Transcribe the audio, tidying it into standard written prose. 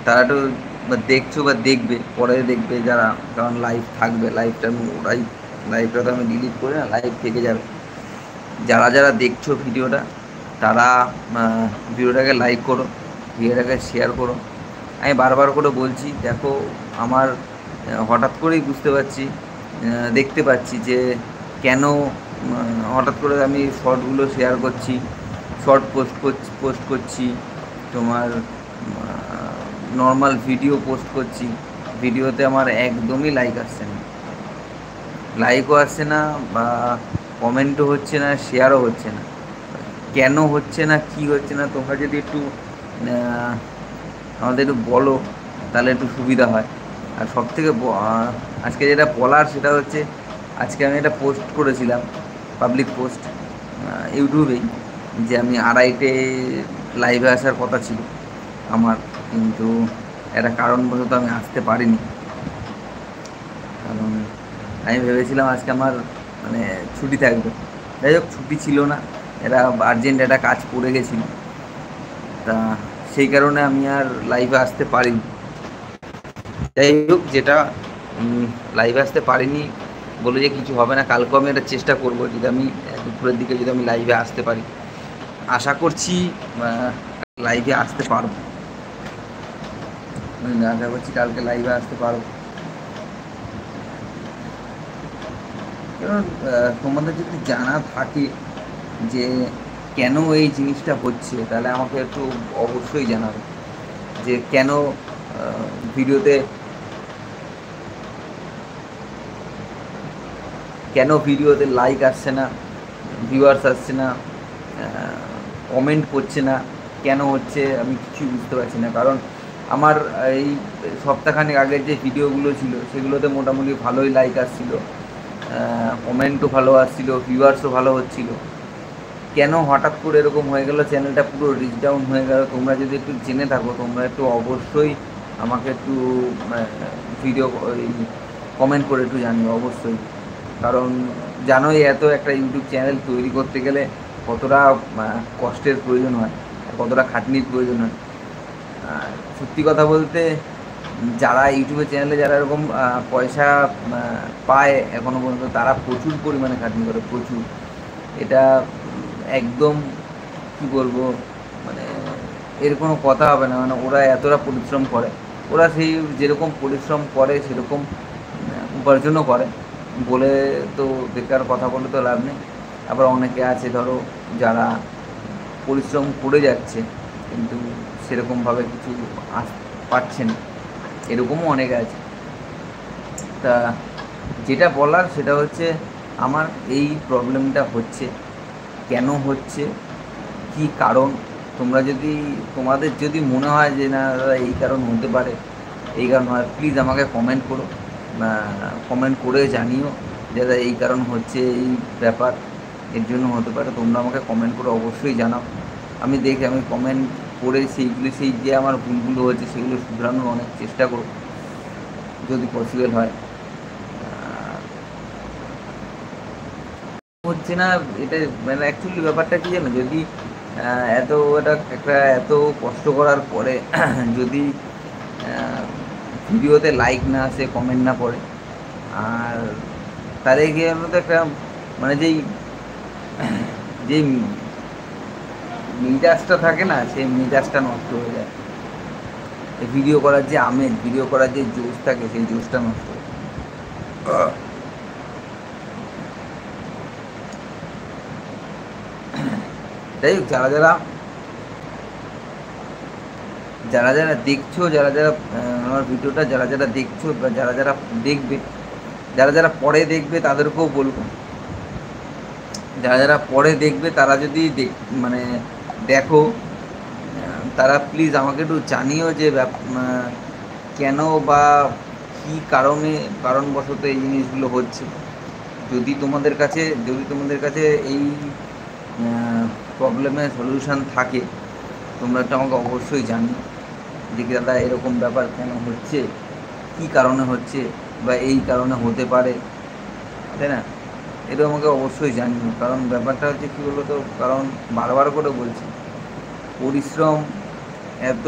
তারা একটু দেখছো বা দেখবে, পরে দেখবে যারা, কারণ লাইভ থাকবে, লাইভটা আমি ওরাই, লাইভটা তো আমি ডিলিট করি না, লাইভ থেকে যাবে। যারা যারা দেখছো ভিডিওটা, তারা ভিডিওটাকে লাইক করো, ভিডিওটাকে শেয়ার করো। আমি বারবার করে বলছি, দেখো আমার হঠাৎ করেই বুঝতে পারছি, দেখতে পাচ্ছি যে কেন হঠাৎ করে আমি শর্টগুলো শেয়ার করছি, শর্ট পোস্ট করছি, তোমার নর্মাল ভিডিও পোস্ট করছি, ভিডিওতে আমার একদমই লাইক আসছে না, লাইকও আসছে না, বা কমেন্টও হচ্ছে না, শেয়ারও হচ্ছে না। কেন হচ্ছে না, কি হচ্ছে না, তোমরা যদি একটু আমাদের একটু বলো, তাহলে একটু সুবিধা হয়। আর সবথেকে আজকে যেটা বলার সেটা হচ্ছে, আজকে আমি একটা পোস্ট করেছিলাম, পাবলিক পোস্ট, ইউটিউবেই, যে আমি 2:30টে লাইভে আসার কথা ছিল আমার, কিন্তু একটা কারণবশত আমি আসতে পারিনি। কারণ আমি ভেবেছিলাম আজকে আমার মানে ছুটি থাকবে, যাই হোক ছুটি ছিল না, এটা আর্জেন্ট একটা কাজ পড়ে গেছিল, তা সেই কারণে আমি আর লাইভে আসতে পারিনি। যাই হোক, যেটা লাইভে আসতে পারিনি বলে যে কিছু হবে না, কালকে আমি একটা চেষ্টা করব, যদি আমি দুপুরের দিকে যদি আমি লাইভে আসতে পারি, আশা করছি লাইভে আসতে পারবো, আশা করছি কালকে লাইভে আসতে পারবো। কারণ তোমাদের যদি জানা থাকে যে কেন এই জিনিসটা হচ্ছে, তাহলে আমাকে একটু অবশ্যই জানাবে যে ভিডিওতে কেন ভিডিওতে লাইক আসছে না, ভিউয়ার্স আসছে না, কমেন্ট করছে না, কেন হচ্ছে আমি কিছুই বুঝতে পারছি না। কারণ আমার এই সপ্তাহখানেক আগের যে ভিডিওগুলো ছিল, সেগুলোতে মোটামুটি ভালোই লাইক আসছিল, কমেন্টও ভালো আসছিল, ভিউয়ার্সও ভালো হচ্ছিল। কেন হঠাৎ করে এরকম হয়ে গেল, চ্যানেলটা পুরো রিচ ডাউন হয়ে গেল? তোমরা যদি একটু জেনে থাকো, তোমরা একটু অবশ্যই আমাকে একটু ভিডিও কমেন্ট করে একটু জানিও অবশ্যই। কারণ জানোই, এত একটা ইউটিউব চ্যানেল তৈরি করতে গেলে কতটা কষ্টের প্রয়োজন হয়, কতটা খাটনির প্রয়োজন হয়। সত্যি কথা বলতে, যারা ইউটিউবের চ্যানেলে যারা এরকম পয়সা পায় এখনও পর্যন্ত, তারা প্রচুর পরিমাণে খাটনি করে, প্রচুর। এটা একদম কি বলবো, মানে এর কোনো কথা হবে না। মানে ওরা এতটা পরিশ্রম করে, ওরা সেই যেরকম পরিশ্রম করে সেরকম উপার্জনও করে, বলে তো বেকার কথা বলে তো লাভ নেই। আবার অনেকে আছে ধরো, যারা পরিশ্রম করে যাচ্ছে কিন্তু সেরকমভাবে কিছু পাচ্ছে না, এরকমও অনেকে আছে। তা যেটা বলার সেটা হচ্ছে, আমার এই প্রবলেমটা হচ্ছে, কেন হচ্ছে, কি কারণ, তোমরা যদি, তোমাদের যদি মনে হয় যে না দাদা এই কারণ হতে পারে, এই কারণ হয়, প্লিজ আমাকে কমেন্ট করো, কমেন্ট করে জানিও যে দাদা এই কারণ হচ্ছে, এই ব্যাপার এর জন্য হতে পারে। তোমরা আমাকে কমেন্ট করে অবশ্যই জানাও, আমি দেখি, আমি কমেন্ট করে সেইগুলি, সেই যে আমার ভুলগুলো হচ্ছে সেগুলো শুধরানোর অনেক চেষ্টা করব, যদি পসিবল হয়। হচ্ছে না এটা, মানে অ্যাকচুয়ালি ব্যাপারটা কি জানো, যদি এত এটা একটা এত কষ্ট করার পরে যদি ভিডিওতে লাইক না আসে, কমেন্ট না পড়ে, আর তাহলে গিয়ে তো একটা, মানে যেই মেজাজটা থাকে না, সেই মেজাজটা নষ্ট হয়ে যায়। ভিডিও করার যে আমেজ, ভিডিও করার যে জোশ থাকে, সেই জোশটা নষ্ট হয়ে যায়। যাই হোক, যারা যারা যারা যারা দেখছো, যারা যারা আমার ভিডিওটা যারা যারা দেখছো, বা যারা যারা দেখবে, যারা যারা পরে দেখবে তাদেরকেও বলবো, যারা যারা পরে দেখবে তারা যদি মানে দেখো, তারা প্লিজ আমাকে একটু জানিও যে কেন বা কী কারণে, কারণবশত এই জিনিসগুলো হচ্ছে। যদি তোমাদের কাছে এই প্রবলেমের সলিউশান থাকে, তোমরা একটু আমাকে অবশ্যই জানিও যে দাদা এরকম ব্যাপার কেন হচ্ছে, কী কারণে হচ্ছে, বা এই কারণে হতে পারে, তাই না? এটা আমাকে অবশ্যই জানিও। কারণ ব্যাপারটা হচ্ছে কী বলতো, কারণ বারবার করে বলছি, পরিশ্রম এত